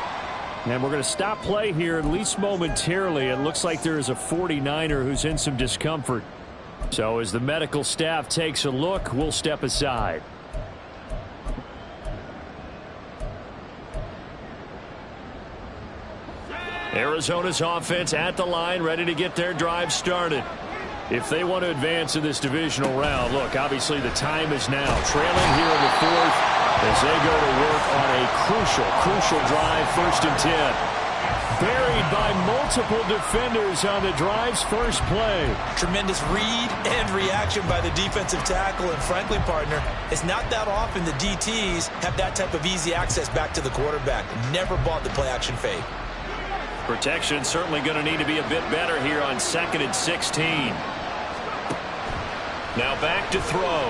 And we're going to stop play here, at least momentarily. It looks like there is a 49er who's in some discomfort. So as the medical staff takes a look, we'll step aside. Arizona's offense at the line, ready to get their drive started. If they want to advance in this divisional round, look, obviously the time is now. Trailing here in the 4th as they go to work on a crucial drive, 1st and 10. buried by multiple defenders on the drive's first play. Tremendous read and reaction by the defensive tackle. And frankly, partner, it's not that often the DTs have that type of easy access back to the quarterback. Never bought the play-action fade. Protection certainly going to need to be a bit better here on 2nd and 16. Now back to throw.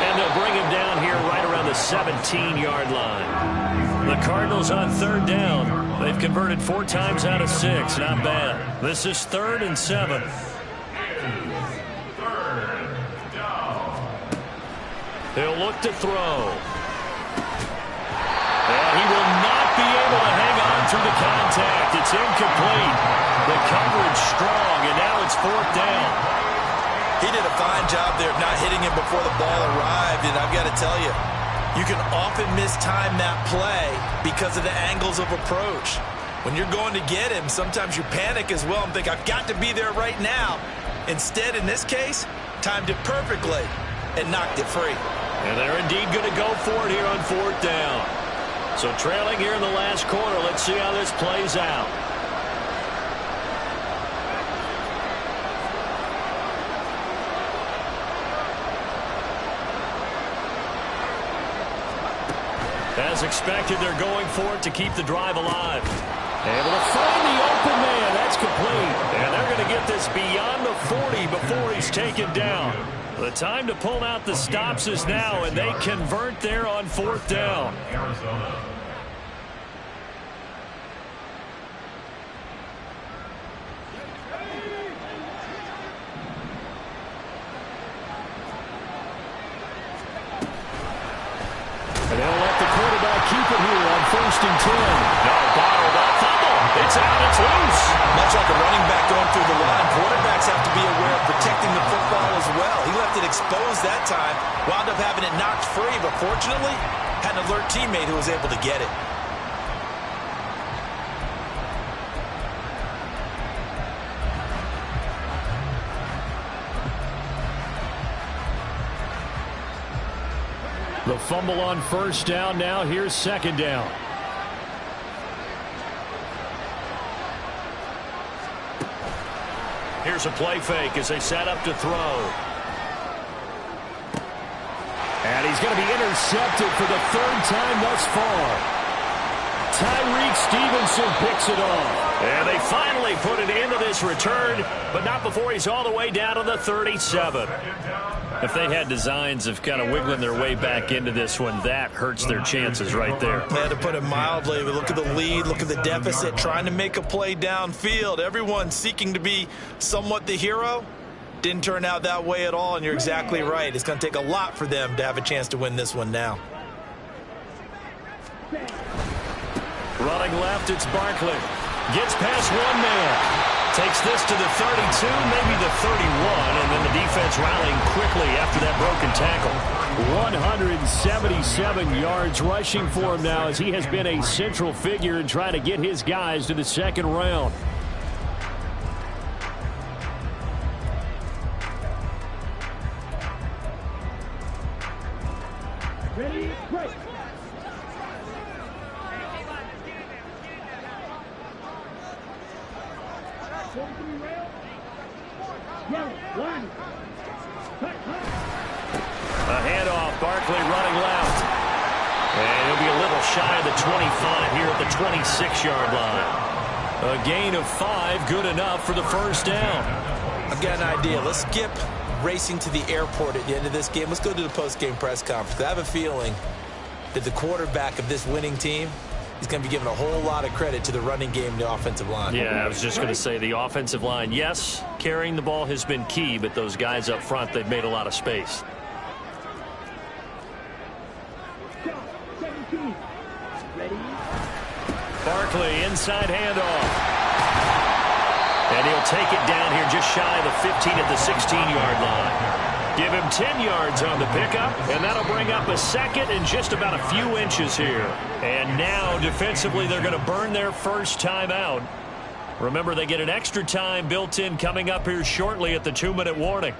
And they'll bring him down here right around the 17-yard line. The Cardinals on 3rd down. They've converted 4 times out of 6. Not bad. This is 3rd and 7. He'll look to throw. And he will not be able to hang on through the contact. It's incomplete. The coverage strong, and now it's 4th down. He did a fine job there of not hitting him before the ball arrived, and I've got to tell you, you can often mistime that play because of the angles of approach. When you're going to get him, sometimes you panic as well and think, I've got to be there right now. Instead, in this case, timed it perfectly and knocked it free. And they're indeed going to go for it here on 4th down. So trailing here in the last quarter, let's see how this plays out. As expected, they're going for it to keep the drive alive. Able to find the open man. That's complete. And they're going to get this beyond the 40 before he's taken down. The time to pull out the stops is now, and they convert there on 4th down. Arizona. And they'll let the quarterback keep it here on 1st and 10. No, bottled up fumble. It's out. It's loose. Much like a running back going through the line, quarterbacks have to be aware of protecting the football as well. He left it exposed that time, wound up having it knocked free, but fortunately, had an alert teammate who was able to get it. The fumble on 1st down. Now here's 2nd down. Here's a play fake as they set up to throw. And he's going to be intercepted for the 3rd time thus far. Tyreek Stevenson picks it off. And they finally put it into this return, but not before he's all the way down to the 37. If they had designs of kind of wiggling their way back into this one, that hurts their chances right there. I had to put it mildly. Look at the lead, look at the deficit, trying to make a play downfield. Everyone seeking to be somewhat the hero. Didn't turn out that way at all, and you're exactly right. It's going to take a lot for them to have a chance to win this one now. Running left, it's Barkley. Gets past one man. Takes this to the 32, maybe the 31, and then the defense rallying quickly after that broken tackle. 177 yards rushing for him now as he has been a central figure in trying to get his guys to the 2nd round. Ready, break. A handoff, Barkley running left. And he'll be a little shy of the 25 here at the 26-yard line. A gain of 5, good enough for the 1st down. I've got an idea. Let's skip racing to the airport at the end of this game. Let's go to the post-game press conference. I have a feeling that the quarterback of this winning team is going to be given a whole lot of credit to the running game and the offensive line. Yeah, I was just going to say the offensive line, yes, carrying the ball has been key, but those guys up front, they've made a lot of space. Barkley, inside handoff. And he'll take it down here just shy of the 15 at the 16-yard line. Give him 10 yards on the pickup, and that'll bring up a 2nd and just about a few inches here. And now, defensively, they're going to burn their first time out. Remember, they get an extra time built in coming up here shortly at the 2-minute warning.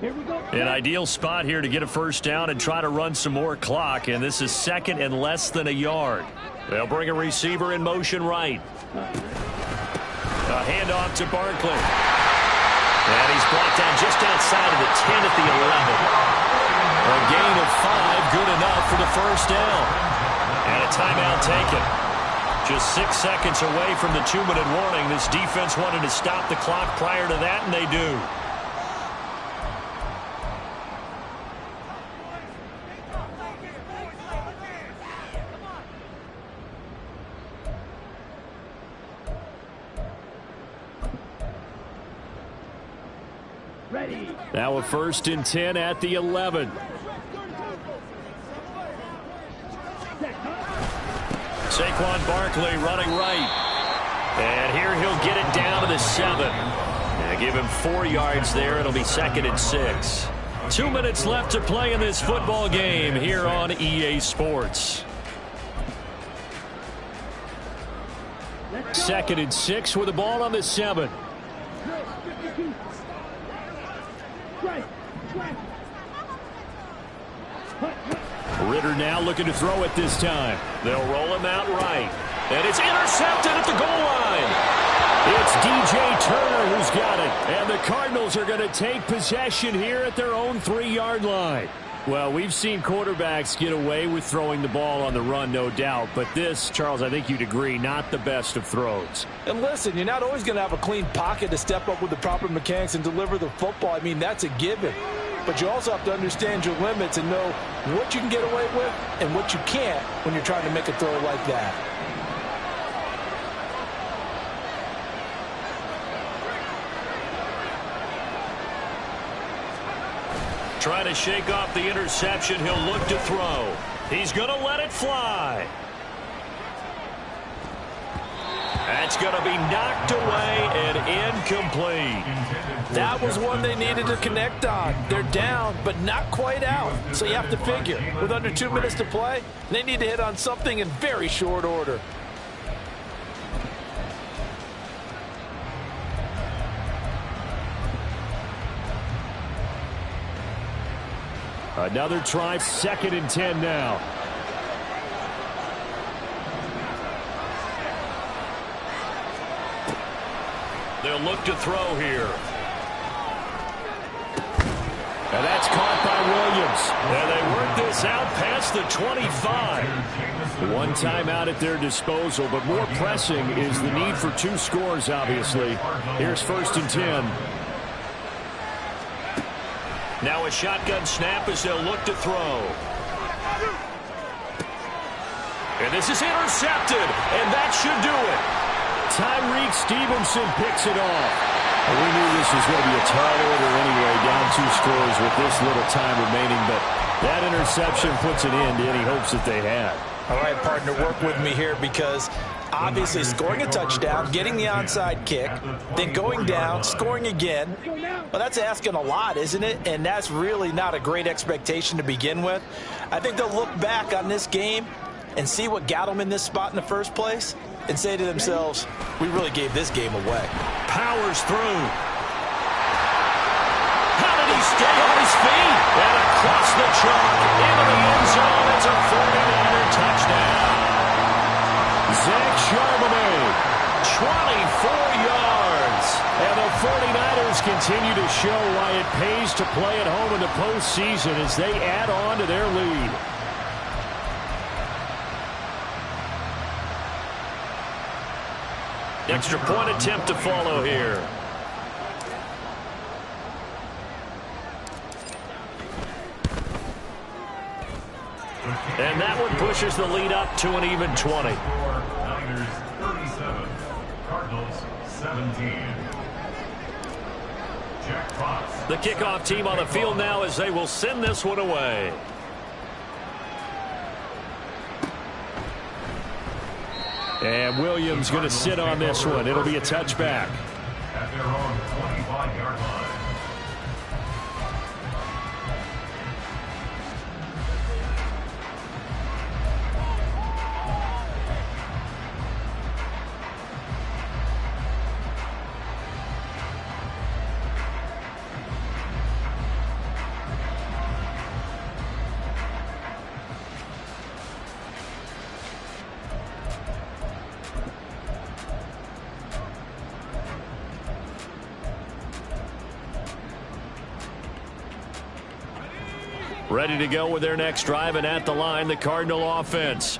An ideal spot here to get a first down and try to run some more clock, and this is second and less than a yard. They'll bring a receiver in motion right. A handoff to Barkley. And he's brought down just outside of the 10 at the 11. A gain of 5, good enough for the first down. And a timeout taken. Just 6 seconds away from the 2-minute warning. This defense wanted to stop the clock prior to that, and they do. Now a 1st and 10 at the 11. Saquon Barkley running right. And here he'll get it down to the 7. And give him 4 yards there. It'll be 2nd and 6. 2 minutes left to play in this football game here on EA Sports. 2nd and 6 with the ball on the 7. Ritter now looking to throw it this time. They'll roll him out right. And it's intercepted at the goal line. It's DJ Turner who's got it. And the Cardinals are going to take possession here at their own 3-yard line. Well, we've seen quarterbacks get away with throwing the ball on the run, no doubt. But this, Charles, I think you'd agree, not the best of throws. And listen, you're not always going to have a clean pocket to step up with the proper mechanics and deliver the football. I mean, that's a given. But you also have to understand your limits and know what you can get away with and what you can't when you're trying to make a throw like that. Trying to shake off the interception. He'll look to throw. He's going to let it fly. That's going to be knocked away and incomplete. That was one they needed to connect on. They're down, but not quite out. So you have to figure, with under 2 minutes to play, they need to hit on something in very short order. Another try, 2nd and 10 now. They'll look to throw here. And that's caught by Williams. And they work this out past the 25. One timeout at their disposal, but more pressing is the need for 2 scores, obviously. Here's 1st and 10. Now a shotgun snap as they'll look to throw. And this is intercepted, and that should do it. Tyreek Stevenson picks it off. And we knew this was going to be a tall order anyway, down 2 scores with this little time remaining, but that interception puts an end to any hopes that they had. All right, partner, work with me here because obviously scoring a touchdown, getting the onside kick, then going down, scoring again. Well, that's asking a lot, isn't it? And that's really not a great expectation to begin with. I think they'll look back on this game and see what got them in this spot in the first place and say to themselves, we really gave this game away. Powers through. How did he stay on his feet? And across the chalk into the end zone. It's a 49er touchdown. Zach Charbonnet, 24 yards. And the 49ers continue to show why it pays to play at home in the postseason as they add on to their lead. Extra point attempt to follow here. And that one pushes the lead up to an even 20. Niners 37, Cardinals 17. Jack Fox. The kickoff team on the field now as they will send this one away. And Williams going to sit on this one. It'll be a touchback. At their own 25-yard line. ready to go with their next drive, and at the line, the Cardinal offense.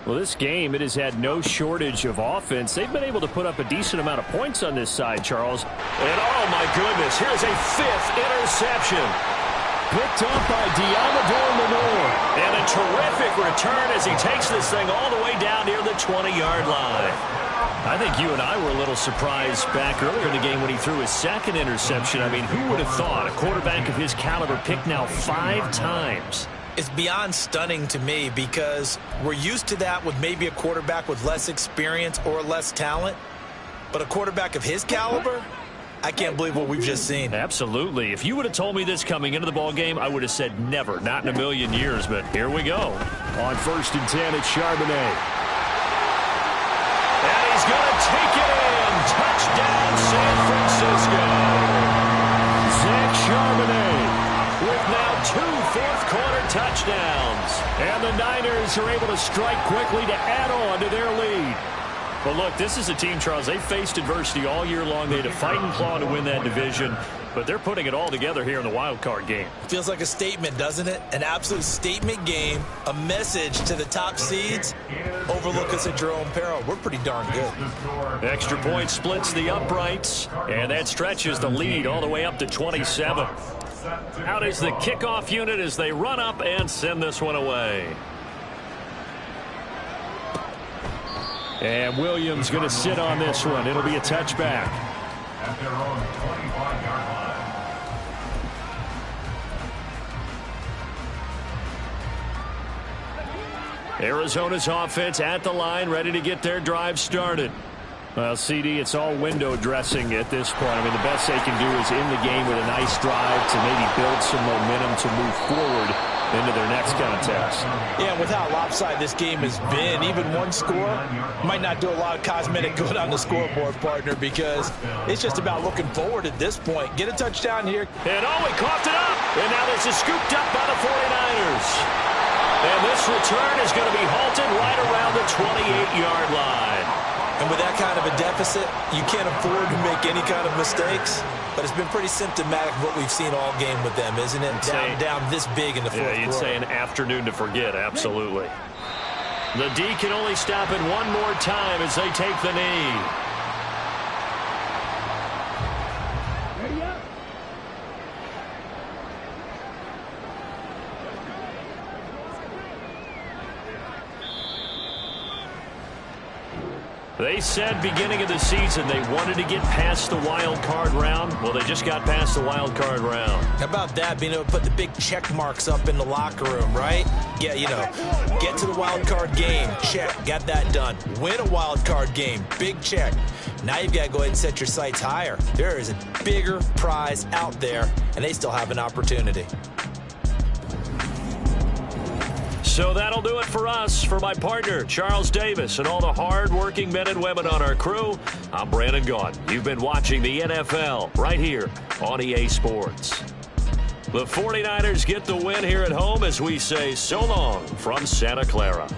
Well, this game, it has had no shortage of offense. They've been able to put up a decent amount of points on this side, Charles. And, oh, my goodness, here's a 5th interception. Picked up by Diamador Lenore. And a terrific return as he takes this thing all the way down near the 20-yard line. I think you and I were a little surprised back earlier in the game when he threw his 2nd interception. I mean, who would have thought a quarterback of his caliber picked now 5 times? It's beyond stunning to me because we're used to that with maybe a quarterback with less experience or less talent. But a quarterback of his caliber, I can't believe what we've just seen. Absolutely. If you would have told me this coming into the ball game, I would have said never, not in a million years. But here we go. On 1st and 10, it's Charbonnet. And he's going to take it in. Touchdown, San Francisco. Zach Charbonnet with now 2 fourth-quarter touchdowns. And the Niners are able to strike quickly to add on to their lead. Well, look, this is a team, Charles, they faced adversity all year long. They had to fight and claw to win that division, but they're putting it all together here in the wild card game. Feels like a statement, doesn't it? An absolute statement game, a message to the top seeds. Overlook us at your own peril. We're pretty darn good. Extra point splits the uprights, and that stretches the lead all the way up to 27. Out is the kickoff unit as they run up and send this one away. And Williams going to sit on this one. It'll be a touchback. At their own 25-yard line. Arizona's offense at the line, ready to get their drive started. Well, CD, it's all window dressing at this point. I mean, the best they can do is in the game with a nice drive to maybe build some momentum to move forward into their next contest. Yeah, with how lopsided this game has been, even one score might not do a lot of cosmetic good on the scoreboard, partner, because it's just about looking forward at this point. Get a touchdown here. And oh, he coughed it up. And now this is scooped up by the 49ers. And this return is going to be halted right around the 28-yard line. And with that kind of a deficit, you can't afford to make any kind of mistakes. But it's been pretty symptomatic of what we've seen all game with them, isn't it? Down this big in the fourth quarter. Yeah, you'd say an afternoon to forget, absolutely. The D can only stop it one more time as they take the knee. They said beginning of the season they wanted to get past the wild card round. Well, they just got past the wild card round. How about that, being able to put the big check marks up in the locker room, right? Yeah, you know, get to the wild card game, check, got that done. Win a wild card game, big check. Now you've got to go ahead and set your sights higher. There is a bigger prize out there, and they still have an opportunity. So that'll do it for us. For my partner, Charles Davis, and all the hard-working men and women on our crew, I'm Brandon Gaudin. You've been watching the NFL right here on EA Sports. The 49ers get the win here at home as we say so long from Santa Clara.